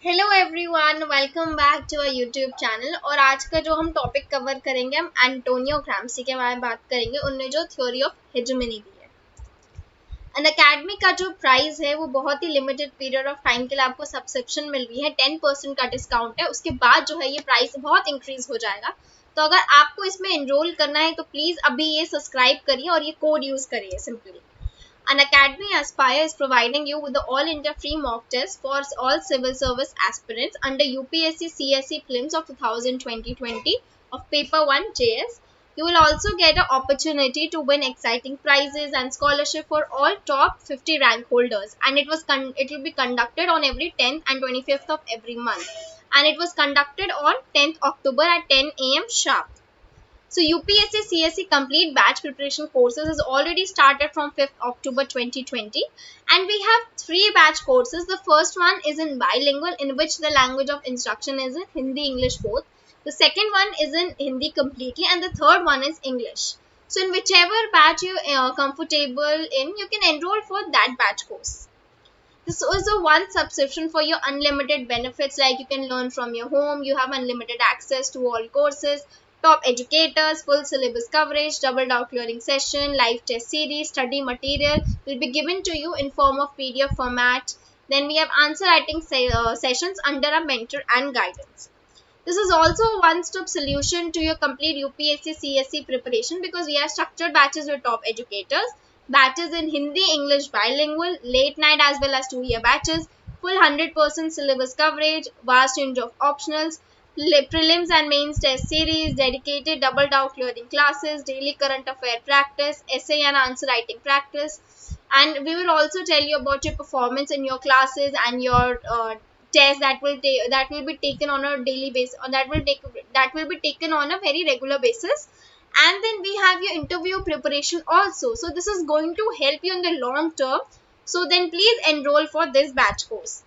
Hello everyone, welcome back to our YouTube channel. और आज का जो हम टॉपिक कवर करेंगे, हम एंटोनियो ग्राम्सी के बारे में बात करेंगे। उनने जो थ्योरी ऑफ हेजेमनी दी है। अनअकैडमी का जो प्राइस है वो बहुत ही लिमिटेड पीरियड ऑफ टाइम के लिए आपको सब्सक्रिप्शन मिल रही है। 10% का डिस्काउंट है। उसके बाद जो है ये प्राइस बहुत इंक्रीज हो जाएगा। तो अगर आपको इसमें एनरोल करना है तो प्लीज अभी ये सब्सक्राइब करिए और ये कोड यूज करिए simply. Unacademy Aspire is providing you with the all-India free mock test for all civil service aspirants under UPSC CSE Prelims of 2020 of Paper 1 JS. You will also get an opportunity to win exciting prizes and scholarship for all top 50 rank holders. And it will be conducted on every 10th and 25th of every month. And it was conducted on 10th October at 10 a.m. sharp. So UPSC CSE complete batch preparation courses has already started from 5th October 2020, and we have 3 batch courses. The first one is in bilingual, in which the language of instruction is in Hindi, English both. The second one is in Hindi completely, and the third one is English. So in whichever batch you are comfortable in, you can enroll for that batch course. This is also one subscription for your unlimited benefits, like you can learn from your home, you have unlimited access to all courses, top educators, full syllabus coverage, double doubt clearing session, live test series, study material will be given to you in form of PDF format. Then we have answer writing sessions under a mentor and guidance. This is also a one-stop solution to your complete UPSC CSE preparation, because we have structured batches with top educators, batches in Hindi, English bilingual, late night as well as 2-year batches, full 100% syllabus coverage, vast range of optionals, prelims and mains test series, dedicated double doubt clearing classes, daily current affair practice, essay and answer writing practice. And we will also tell you about your performance in your classes and your test that will be taken on a daily basis, or that will be taken on a very regular basis. And then we have your interview preparation also. So this is going to help you in the long term. So then please enroll for this batch course.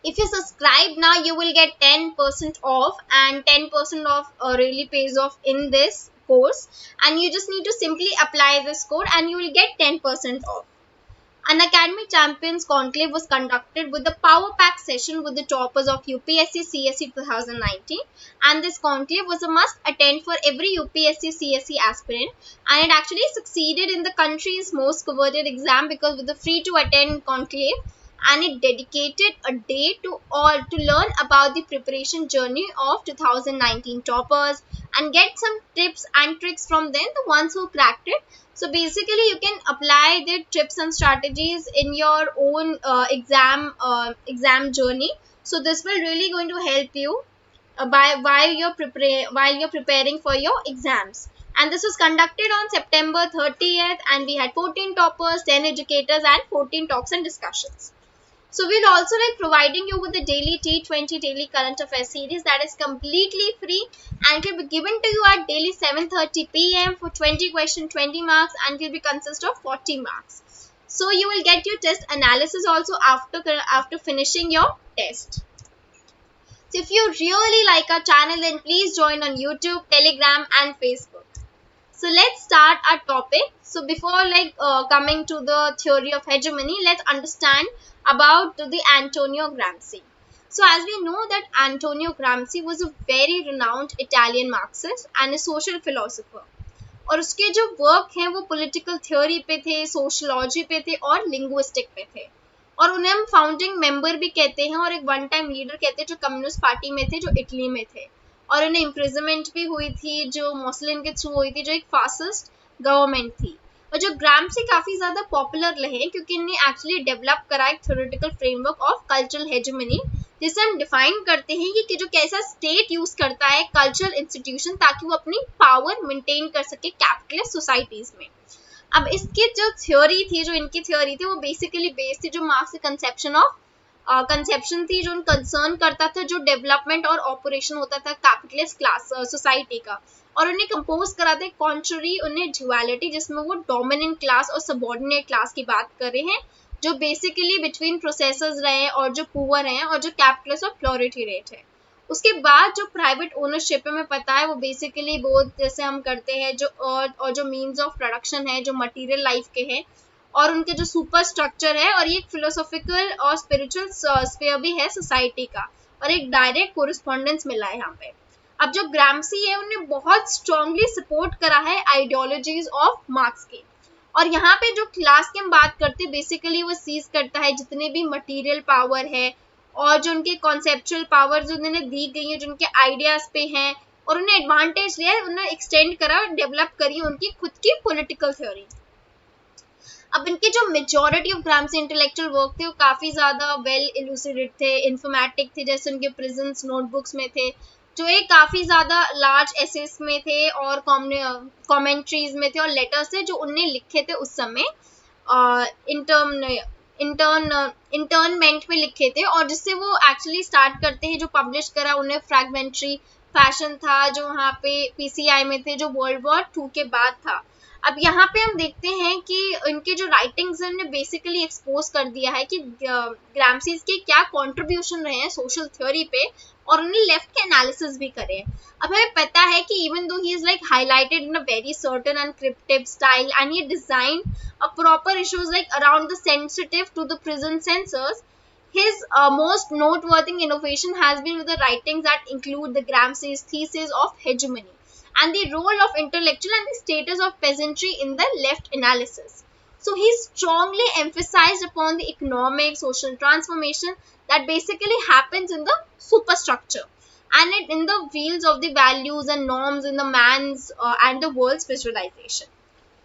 If you subscribe now, you will get 10% off, and 10% off really pays off in this course. And you just need to simply apply this code and you will get 10% off. Unacademy Champions Conclave was conducted with the Power Pack session with the toppers of UPSC CSE 2019, and this conclave was a must attend for every UPSC CSE aspirant, and it actually succeeded in the country's most coveted exam, because with the free to attend conclave, and it dedicated a day to learn about the preparation journey of 2019 toppers and get some tips and tricks from them, the ones who cracked it. So basically you can apply the tips and strategies in your own exam journey. So this will really going to help you while you're preparing for your exams. And this was conducted on September 30th, and we had 14 toppers, 10 educators, and 14 talks and discussions. So we'll also providing you with the daily T20 daily current affairs series that is completely free, and it will be given to you at daily 7:30 p.m. for 20 questions, 20 marks, and will be consist of 40 marks. So you will get your test analysis also after finishing your test. So if you really like our channel, then please join on YouTube, Telegram, and Facebook. So let's start our topic. So before coming to the theory of hegemony, let's understand about the Antonio Gramsci. So as we know that Antonio Gramsci was a very renowned Italian Marxist and a social philosopher. और उसके जो work हैं वो political theory पे थे, sociology पे थे और लिंग्विस्टिक पे थे. और उन्हें हम फाउंडिंग मेंबर भी कहते हैं और एक वन टाइम लीडर कहते हैं, जो कम्युनिस्ट पार्टी में थे, जो इटली में थे. और उन्हें इम्प्रिजनमेंट भी हुई थी, जो मुस्लिम के थ्रू हुई थी, जो एक फासिस्ट गवर्नमेंट थी. और जो ग्राम्सी काफ़ी ज़्यादा पॉपुलर रहे क्योंकि इन्हें एक्चुअली डेवलप करा एक theoretical framework of cultural hegemony, जिसे हम डिफाइन करते हैं कि जो कैसा स्टेट यूज़ करता है कल्चरल इंस्टीट्यूशन ताकि वो अपनी पावर मेंटेन कर सके कैपिटलिस्ट सोसाइटीज़ में. अब इसकी जो थ्योरी थी, जो इनकी थ्योरी थी, वो बेसिकली बेस्ड थी जो मार्क्स की कंसेप्शन थी, जो उन कंसर्न करता था जो डेवलपमेंट और ऑपरेशन होता था कैपिटलिस्ट क्लास सोसाइटी का. और उन्हें कंपोज करा था कॉन्ट्ररी उन्हें ड्युअलिटी, जिसमें वो डोमिनेंट क्लास और सबऑर्डिनेट क्लास की बात कर रहे हैं, जो बेसिकली बिटवीन प्रोसेसर्स रहे और जो पुअर हैं और जो कैपिटलिस्ट और प्लोरिटी रेट है. उसके बाद जो प्राइवेट ओनरशिप है, हमें पता है वो बेसिकली बहुत जैसे हम करते हैं जो अर्थ और जो मीन्स ऑफ प्रोडक्शन है, जो मटेरियल लाइफ के हैं, और उनके जो सुपर स्ट्रक्चर है, और ये एक फिलोसॉफिकल और स्पिरिचुअल स्फीयर भी है सोसाइटी का, और एक डायरेक्ट कोरिस्पॉन्डेंस मिला है यहाँ पे। अब जो ग्राम्सी है उन्हें बहुत स्ट्रांगली सपोर्ट करा है आइडियोलॉजीज ऑफ मार्क्स के, और यहाँ पे जो क्लास की हम बात करते हैं बेसिकली वो सीज करता है जितने भी मटेरियल पावर है और जो उनके कॉन्सेप्चुअल पावर जो उन्हें दी गई है, जो उनके आइडियाज पे हैं, और उन्हें एडवांटेज लिया है, उन्हें एक्सटेंड करा और डेवलप करी उनकी खुद की पॉलिटिकल थ्योरी। अब इनके जो majority of Gramsci intellectual work थे वो काफी ज्यादा वेल इलुसिडेट थे, इन्फॉर्मेटिक थे, जैसे उनके प्रेजेंस नोटबुक्स में थे जो एक काफी ज्यादा लार्ज एसेस में थे और कमेंट्रीज में थे और लेटर्स थे जो उनने लिखे थे उस समय इंटर्नमेंट में लिखे थे, और जिससे वो एक्चुअली स्टार्ट करते हैं जो पब्लिश करा उन्हें फ्रैगमेंट्री फैशन था जो वहाँ पे पीसीआई में थे जो वर्ल्ड वॉर 2 के बाद था। अब यहाँ पे हम देखते हैं कि इनके जो राइटिंग्स हैं उन्हें बेसिकली एक्सपोज कर दिया है कि ग्राम्सी के क्या कंट्रीब्यूशन रहे हैं सोशल थ्योरी पे, और उन्हें लेफ्ट के एनालिसिस भी करे हैं। अब हमें पता है कि even though he is like highlighted in a very certain and cryptive style and he design a proper issues like around the sensitive to the present sensors, his most noteworthy innovation has been with the writings that include the Gramsci's thesis of hegemony and the role of intellectual and the status of peasantry in the left analysis. So he strongly emphasized upon the economic, social transformation that basically happens in the superstructure and in the fields of the values and norms in the man's and the world's visualization.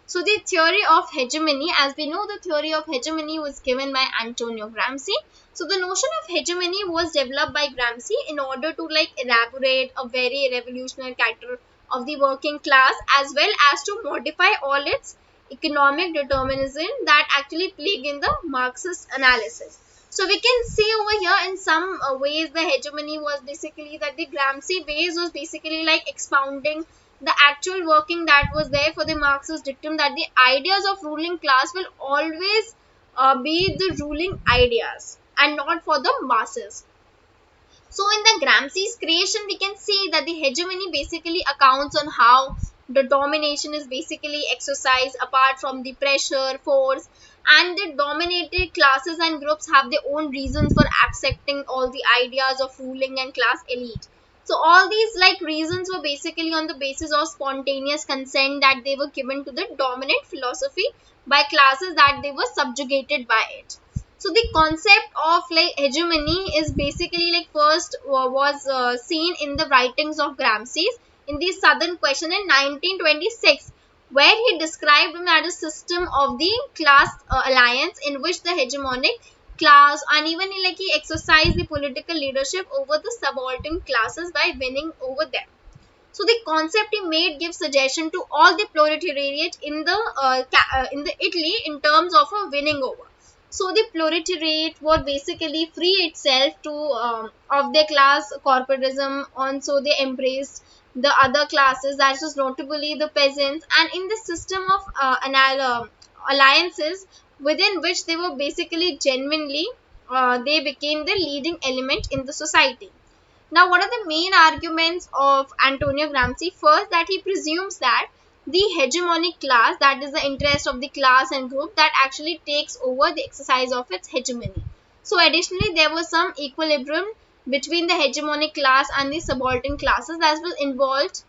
So the theory of hegemony, as we know, the theory of hegemony was given by Antonio Gramsci. So the notion of hegemony was developed by Gramsci in order to like elaborate a very revolutionary character of the working class as well as to modify all its economic determinism that actually plague in the Marxist analysis. So we can see over here in some ways the hegemony was basically that the Gramsci ways was basically like expounding the actual working that was there for the Marxist dictum that the ideas of ruling class will always be the ruling ideas and not for the masses. So in the Gramsci's creation we can see that the hegemony basically accounts on how the domination is basically exercised apart from the pressure, force, and the dominated classes and groups have their own reasons for accepting all the ideas of ruling and class elite. So all these like reasons were basically on the basis of spontaneous consent that they were given to the dominant philosophy by classes that they were subjugated by it. So the concept of like hegemony is basically like first was seen in the writings of Gramsci in the Southern Question in 1926, where he described them as a system of the class alliance in which the hegemonic class and even like he exercised the political leadership over the subaltern classes by winning over them. So the concept he made gives suggestion to all the proletariat in the Italy in terms of a winning over. So the proletariat would basically free itself to of their class corporatism, and so they embraced the other classes, that was notably the peasants, and in the system of alliances within which they were basically genuinely they became the leading element in the society. Now what are the main arguments of Antonio Gramsci? First, that he presumes that the hegemonic class, that is the interest of the class and group, that actually takes over the exercise of its hegemony. So additionally there was some equilibrium between the hegemonic class and the subaltern classes that was involved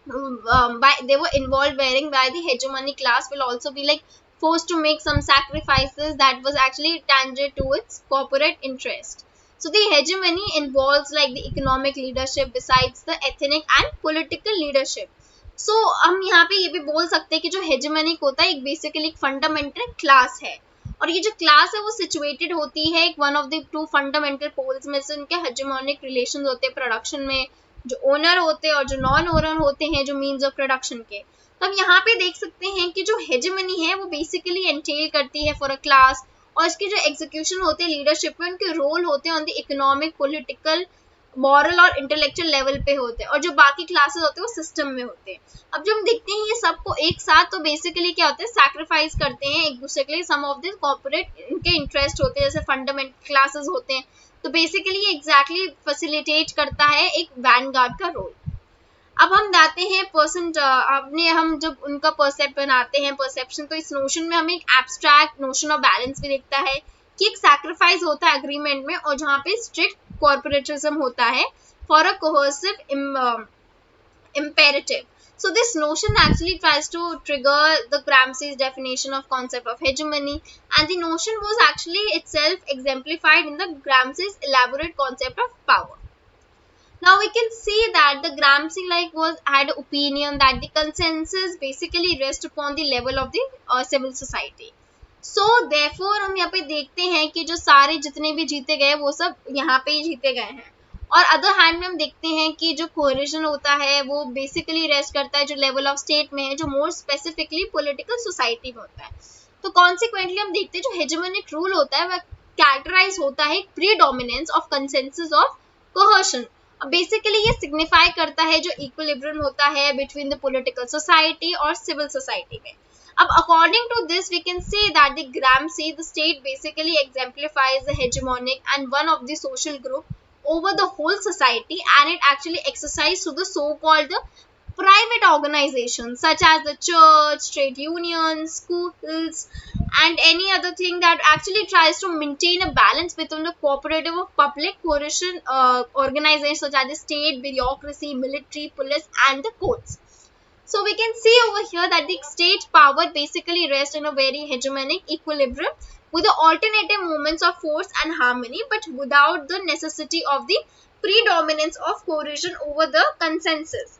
they were involved, wherein by the hegemonic class will also be like forced to make some sacrifices that was actually tangent to its corporate interest. So the hegemony involves like the economic leadership besides the ethnic and political leadership. So हम यहाँ पे ये भी बोल सकते हैं कि जो hegemonic होता है एक बेसिकली एक फंडामेंटल क्लास है, और ये जो क्लास है वो सिचुएटेड होती है एक one of the two fundamental poles में से उनके हेजेमोनिक रिलेशंस होते हैं प्रोडक्शन में, जो ओनर होते हैं और जो नॉन ओनर होते हैं जो मीन्स ऑफ प्रोडक्शन के। तो हम यहाँ पे देख सकते हैं कि जो हेजेमनी है वो बेसिकली एंटेल करती है फॉर अ क्लास, और इसके जो एग्जीक्यूशन होते हैं लीडरशिप में उनके रोल होते हैं on the economic, political, moral और इंटेलेक्चुअल लेवल पे होते हैं, और जो बाकी क्लासेस होते हैं वो सिस्टम में होते हैं। अब जो हम देखते हैं ये सबको एक साथ तो बेसिकली क्या होता है सैक्रिफाइस करते हैं एक दूसरे के लिए, सम ऑफ दिस कॉर्पोरेट इनके इंटरेस्ट होते हैं जैसे फंडामेंटल क्लासेस होते हैं, तो बेसिकली ये एग्जैक्टली फैसिलिटेट करता है एक वैनगार्ड का रोल। अब हम जाते हैं हम जब उनका परसेप्ट बनाते हैं परसेप्शन, तो इस नोशन में हमें एक एब्स्ट्रैक्ट नोशन ऑफ बैलेंस भी दिखता है कि एक सैक्रिफाइस होता है अग्रीमेंट में, और जहाँ पे स्ट्रिक्ट कॉर्पोरेटिज्म होता है for a coercive imperative. So this notion actually tries to trigger the Gramsci's definition of concept of hegemony, and the notion was actually itself exemplified in the Gramsci's elaborate concept of power. Now we can see that the Gramsci had opinion that the consensus basically rest upon the level of the civil society. So therefore हम यहाँ पे देखते हैं कि जो सारे जितने भी जीते गए वो सब यहाँ पे ही जीते गए हैं, और अदर हैंड में हम देखते हैं कि जो कोहेरेशन होता है वो बेसिकली रेस्ट करता है जो लेवल ऑफ स्टेट में है, जो मोर स्पेसिफिकली पॉलिटिकल सोसाइटी में होता है. तो कॉन्सिक्वेंटली हम देखते हैं जो हेजेमोनिक रूल होता है वह कैरेक्टराइज होता है predominance of consensus of coercion. Basically ये सिग्निफाई करता है जो इक्विलिब्रियम होता है बिटवीन द पॉलिटिकल सोसाइटी और सिविल सोसाइटी में. अब according to this we can say that the Gramsci, the state basically exemplifies the hegemonic and one of the social group over the whole society, and it actually exercises through the so-called the private organizations such as the church, trade unions, schools, and any other thing that actually tries to maintain a balance between the cooperative of public coercion organizations such as the state, bureaucracy, military, police, and the courts. So we can see over here that the state power basically rests in a very hegemonic equilibrium with the alternative movements of force and harmony, but without the necessity of the predominance of coercion over the consensus.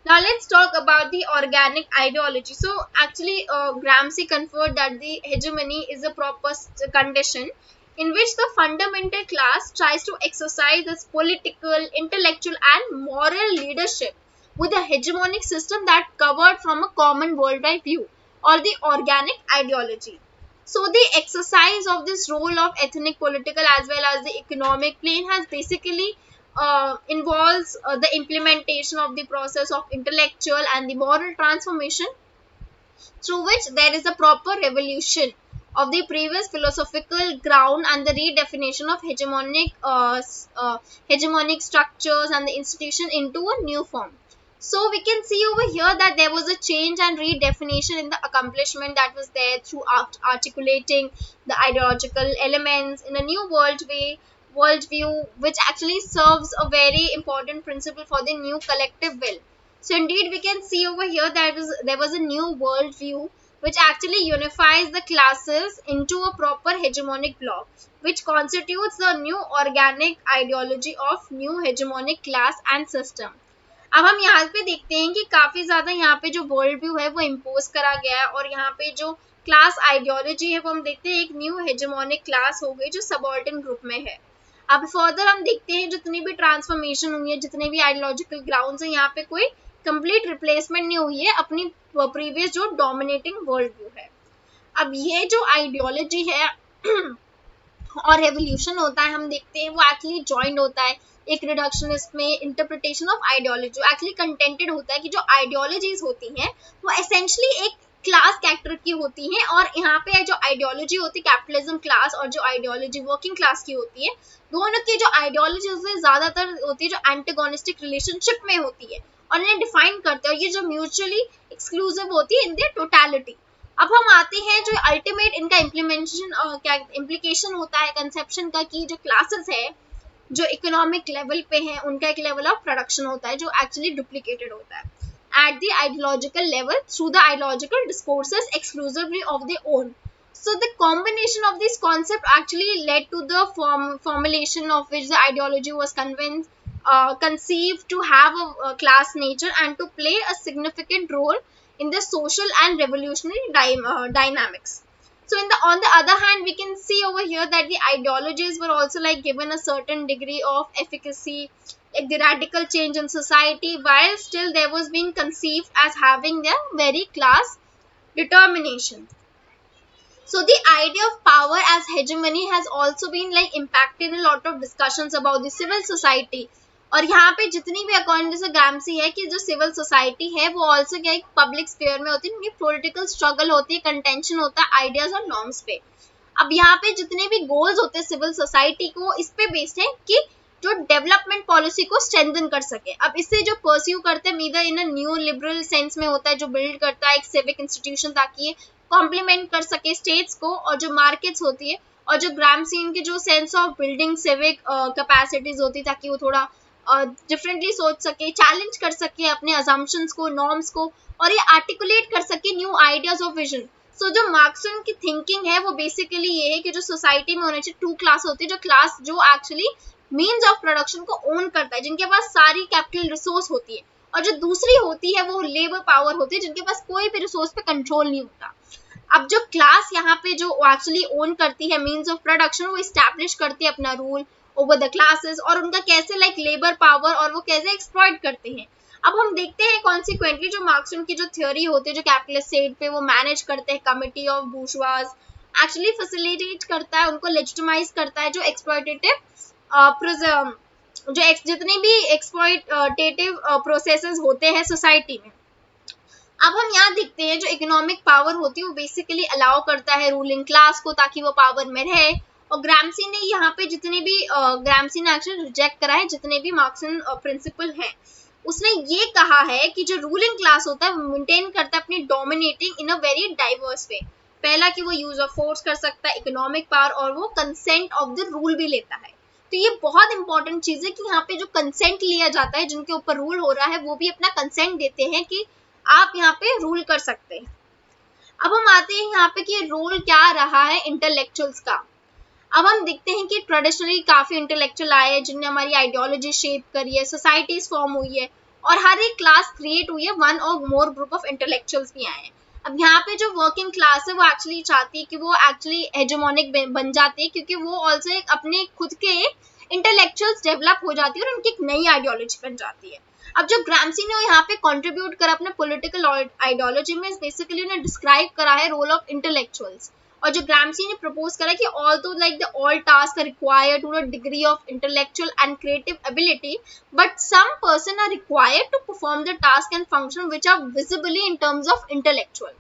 Now let's talk about the organic ideology. So actually Gramsci conferred that the hegemony is a proper condition in which the fundamental class tries to exercise its political, intellectual, and moral leadership with a hegemonic system that covered from a common worldwide view, or the organic ideology. So the exercise of this role of ethnic, political, as well as the economic plane has basically involves the implementation of the process of intellectual and the moral transformation, through which there is a proper revolution of the previous philosophical ground and the redefinition of hegemonic structures and the institution into a new form. So we can see over here that there was a change and redefinition in the accomplishment that was there through articulating the ideological elements in a new worldview, which actually serves a very important principle for the new collective will. So indeed we can see over here that there was a new worldview which actually unifies the classes into a proper hegemonic block, which constitutes the new organic ideology of new hegemonic class and system. अब हम यहाँ पे देखते हैं कि काफी ज्यादा यहाँ पे जो वर्ल्ड व्यू है वो इम्पोज करा गया है, और यहाँ पे जो क्लास आइडियोलॉजी है वो हम देखते हैं एक न्यू हेजेमोनिक क्लास हो गई जो सबऑर्डिनेट ग्रुप में है. अब फर्दर हम देखते हैं जितनी भी ट्रांसफॉर्मेशन हुई है, जितने भी आइडियोलॉजिकल ग्राउंड्स हैं, यहाँ पे कोई कंप्लीट रिप्लेसमेंट नहीं हुई है अपनी प्रीवियस जो डोमिनेटिंग वर्ल्ड व्यू है. अब ये जो आइडियोलॉजी है और रेवोल्यूशन होता है हम देखते हैं वो एक्चुअली जॉइंट होता है एक रिडक्शनिस्ट में इंटरप्रिटेशन ऑफ आइडियोलॉजी, जो एक्चुअली कंटेंटेड होता है कि जो आइडियोलॉजीज होती हैं वो एसेंशियली एक क्लास कैरेक्टर की होती हैं, और यहाँ पे जो आइडियोलॉजी होती है कैपिटलिज्म क्लास और जो आइडियोलॉजी वर्किंग क्लास की होती है, दोनों की जो आइडियोलॉजी उससे ज्यादातर होती है जो एंटागोनिस्टिक रिलेशनशिप में होती है और इन्हें डिफाइन करते हैं, और ये जो म्यूचुअली एक्सक्लूसिव होती है इन देयर टोटलिटी. अब हम आते हैं जो अल्टीमेट इनका इम्प्लीकेशन होता है कंसेप्शन का कि जो क्लासेस है जो इकोनॉमिक लेवल पे हैं उनका एक लेवल ऑफ प्रोडक्शन होता है जो एक्चुअली डुप्लीकेटेड होता है at the ideological level through the ideological discourses exclusively of their own. So the combination of this concept actually led to the formulation of which the ideology was conceived to have a class nature and to play a significant role in the social and revolutionary dynamics. So on the other hand, we can see over here that the ideologies were also given a certain degree of efficacy, the radical change in society, while still there was being conceived as having their very class determination. So the idea of power as hegemony has also been impacted in a lot of discussions about the civil society. और यहाँ पे जितनी भी according से Gramsci है कि जो civil society है वो ऑल्सो क्या एक पब्लिक स्फीयर में होती है, उनकी पॉलिटिकल स्ट्रगल होती है, कंटेंशन होता है आइडियाज और नॉर्म्स पे. अब यहाँ पे जितने भी गोल्स होते हैं सिविल सोसाइटी को इस पे बेस्ड है कि जो डेवलपमेंट पॉलिसी को स्ट्रेंथन कर सके। अब इससे जो परस्यू करते हैं मीदर इन अ न्यू लिबरल सेंस में होता है, जो बिल्ड करता है एक सिविक इंस्टीट्यूशन ताकि ये कॉम्प्लीमेंट कर सके स्टेट्स को और जो मार्केट्स होती है, और जो ग्राम्सी की जो sense of building civic capacities होती है ताकि वो थोड़ा डिफरेंटली सोच सके, चैलेंज कर सके अपने अजम्पशंस को, नॉर्म्स को, और ये आर्टिकुलेट कर सके न्यू आइडियाज ऑफ विजन। सो जो मार्क्सन की थिंकिंग है वो बेसिकली ये है कि जो सोसाइटी में होने चाहिए टू क्लास होती है, जो क्लास जो एक्चुअली मीन्स ऑफ प्रोडक्शन को ओन करता है, जिनके पास सारी कैपिटल रिसोर्स होती है, और जो दूसरी होती है वो लेबर पावर होती है जिनके पास कोई भी रिसोर्स पे कंट्रोल नहीं होता। अब जो क्लास यहाँ पे जो एक्चुअली ओन करती है मीन्स ऑफ प्रोडक्शन, वो इस्टेब्लिश करती है अपना रूल ओवर द क्लासेस, और उनका कैसे लाइक लेबर पावर और वो कैसे एक्सप्लॉइट करते हैं। अब हम देखते हैं कॉन्सिक्वेंटली जो मार्क्सन की जो थ्योरी होती है जो कैपिटलिस्ट स्टेट पे वो मैनेज करते हैं कमिटी ऑफ बूर्जुआज, एक्चुअली फैसिलिटेट करता है, उनको लेजिटिमाइज करता है जो एक्सप्लॉइटेटिव जितने भी एक्सप्लॉइटेटिव प्रोसेसेस होते हैं सोसाइटी में। अब हम यहाँ देखते हैं जो इकोनॉमिक पावर होती है वो बेसिकली अलाउ करता है रूलिंग क्लास को ताकि वो पावर में रहे, और ग्राम्सी ने यहाँ पे जितने भी ग्राम्सी ने एक्चुअली रिजेक्ट करा है जितने भी मार्क्सन प्रिंसिपल हैं, उसने ये कहा है कि जो रूलिंग क्लास होता है वो मेंटेन करता है अपनी dominating in a very diverse way. पहला कि वो यूज ऑफ फोर्स कर सकता है, इकोनॉमिक पावर, और वो कंसेंट ऑफ द रूल भी लेता है। तो ये बहुत इंपॉर्टेंट चीज है कि यहाँ पे जो कंसेंट लिया जाता है, जिनके ऊपर रूल हो रहा है वो भी अपना कंसेंट देते हैं कि आप यहाँ पे रूल कर सकते हैं। अब हम आते हैं यहाँ पे कि रोल क्या रहा है इंटेलेक्चुअल्स का। अब हम देखते हैं कि ट्रेडिशनली काफी इंटेलेक्चुअल आए हैं जिनने हमारी आइडियोलॉजी शेप करी है, सोसाइटीज फॉर्म हुई है, और हर एक क्लास क्रिएट हुई है, वन और मोर ग्रुप ऑफ इंटेलेक्चुअल्स भी आए हैं। अब यहाँ पे जो वर्किंग क्लास है वो एक्चुअली चाहती है कि वो एक्चुअली हेजेमोनिक बन जाती है, क्योंकि वो ऑल्सो अपने खुद के इंटेलेक्चुअल्स डेवलप हो जाती है और उनकी एक नई आइडियोलॉजी बन जाती है। अब जो ग्राम्सी ने यहाँ पे कंट्रीब्यूट करा अपने पॉलिटिकल आइडियोलॉजी में, बेसिकली उन्हें डिस्क्राइब करा है रोल ऑफ इंटेलेक्चुअल्स, और जो ग्राम्सी ने प्रपोज करा कि although like the all task are required to a degree of intellectual and creative ability, but some person are required to perform the task and function which are visibly in terms of intellectual.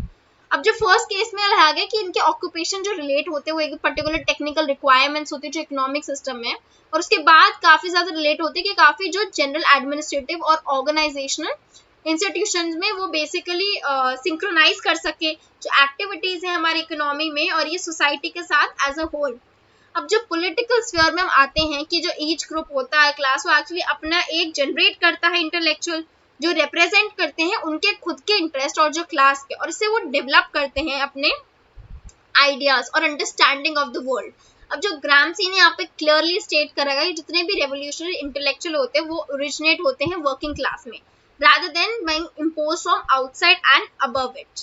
अब जो first case में रहा गया कि इनके occupation जो relate होते हैं वो एक पर्टिकुलर टेक्निकल रिक्वायरमेंट्स होती है जो इकोनॉमिक सिस्टम में, और उसके बाद काफी ज्यादा रिलेट होते हैं कि काफी जो जनरल एडमिनिस्ट्रेटिव और ऑर्गेनाइजेशनल इंस्टीट्यूशंस में वो बेसिकली सिंक्रोनाइज कर सके जो एक्टिविटीज है हमारी इकोनॉमी में और ये सोसाइटी के साथ एज अ होल। अब जो पॉलिटिकल स्फीयर में हम आते हैं कि जो ईच ग्रुप होता है क्लास, वो एक्चुअली अपना एक जनरेट करता है इंटेलेक्चुअल जो रिप्रेजेंट करते हैं उनके खुद के इंटरेस्ट और जो क्लास के, और इससे वो डेवलप करते हैं अपने आइडियाज और अंडरस्टैंडिंग ऑफ द वर्ल्ड। अब जो ग्राम्सी ने यहाँ पे क्लियरली स्टेट करा है जितने भी रेवोल्यूशनरी इंटेलेक्चुअल होते हैं वो ओरिजिनेट होते हैं वर्किंग क्लास में rather than being imposed from outside and above it।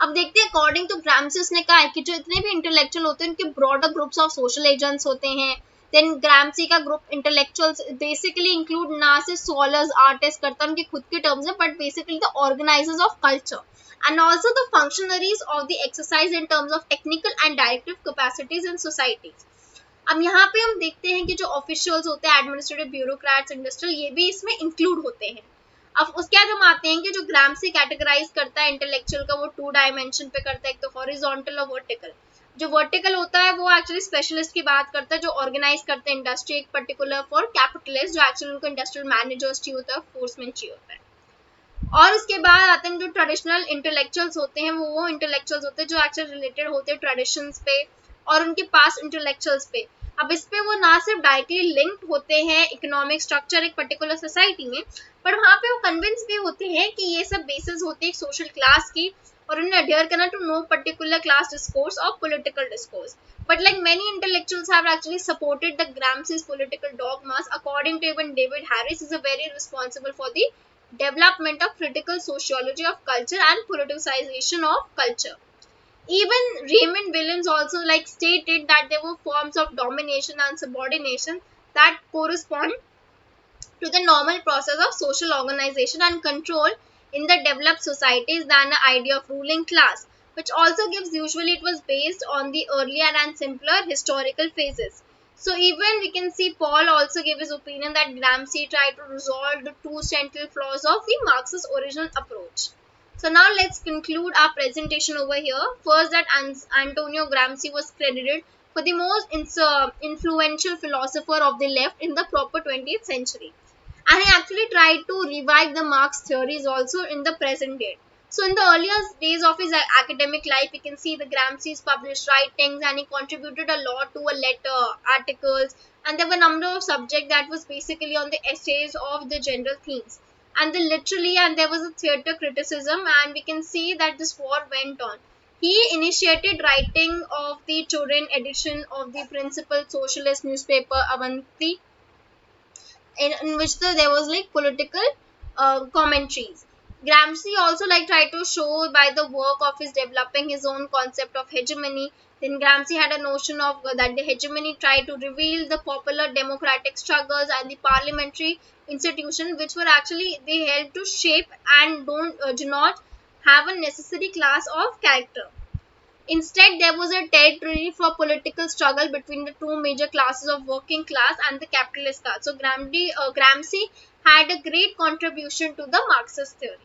अब देखते हैं अकॉर्डिंग टू ग्राम्सी उसने कहा है कि जो इतने भी इंटेलेक्चुअल होते हैं उनके broader groups of social agents होते हैं। देन ग्राम्सी का ग्रुप इंटेलेक्चुअल्स बेसिकली इंक्लूड ना सिर्फ स्कॉलर्स आर्टिस्ट करता है उनके खुद के टर्म्स में, but basically the organisers of culture and also the functionaries of the exercise in terms of technical and directive capacities in societies. अब यहाँ पे हम देखते हैं कि जो ऑफिशियल्स होते हैं एडमिनिस्ट्रेटिव ब्यूरोक्रेट्स इंडस्ट्रियल ये भी इसमें इंक्लूड होते हैं। अब उसके बाद हम आते हैं कि जो ग्राम्सी कैटेगराइज करता है इंटेलेक्चुअल का वो 2 डायमेंशन पे करता है, एक तो हॉरिजॉन्टल और वर्टिकल। जो वर्टिकल होता है वो एक्चुअली स्पेशलिस्ट की बात करता है जो ऑर्गेनाइज करते हैं इंडस्ट्री एक पर्टिकुलर फॉर कैपिटलिस्ट, जो एक्चुअली उनको इंडस्ट्रियल मैनेजर्स चाहिए होता है, फोर्समैन चाहिए होता है। और उसके बाद आते हैं जो ट्रेडिशनल इंटेलेक्चुअल्स होते हैं वो इंटेलेक्चुअल्स होते हैं जो एक्चुअली रिलेटेड होते हैं ट्रेडिशंस पे और उनके पास इंटेलेक्चुअल्स पे। अब इस पे वो ना सिर्फ डायरेक्टली लिंक्ड होते हैं इकोनॉमिक स्ट्रक्चर एक पर्टिकुलर सोसाइटी में, पर वहाँ पे वो कन्विंस भी होते हैं कि ये सब बेसिस होती है सोशल क्लास की और उन्हें अडेयर करना to no particular class discourse और political discourse. But like many intellectuals have actually supported the Gramsci's political dogmas, according to even David Harris is a very responsible for the development of critical sociology of culture and politicization of culture. Even Raymond Williams also like stated that there were forms of domination and subordination that correspond to the normal process of social organization and control in the developed societies than the idea of ruling class, which also gives usually it was based on the earlier and simpler historical phases. So even we can see Paul also gave his opinion that Gramsci tried to resolve the 2 central flaws of the Marxist original approach. So now let's conclude our presentation over here. First, that Antonio Gramsci was credited for the most influential philosopher of the left in the proper 20th century. And he actually tried to revive the Marx theories also in the present day. So in the earlier days of his academic life, we can see the Gramsci's published writings, and he contributed a lot to a letter, articles, and there were a number of subjects that was basically on the essays of the general themes. And the literally, and there was a theater criticism, and we can see that this war went on. He initiated writing of the Turin edition of the principal socialist newspaper Avanti, in which there was like political commentaries. Gramsci also like tried to show by the work of his developing his own concept of hegemony. Then Gramsci had a notion of that the hegemony tried to reveal the popular democratic struggles and the parliamentary institution, which were actually they help to shape and do not have a necessary class of character. Instead, there was a territory for political struggle between the two major classes of working class and the capitalist class. So Gramsci had a great contribution to the Marxist theory.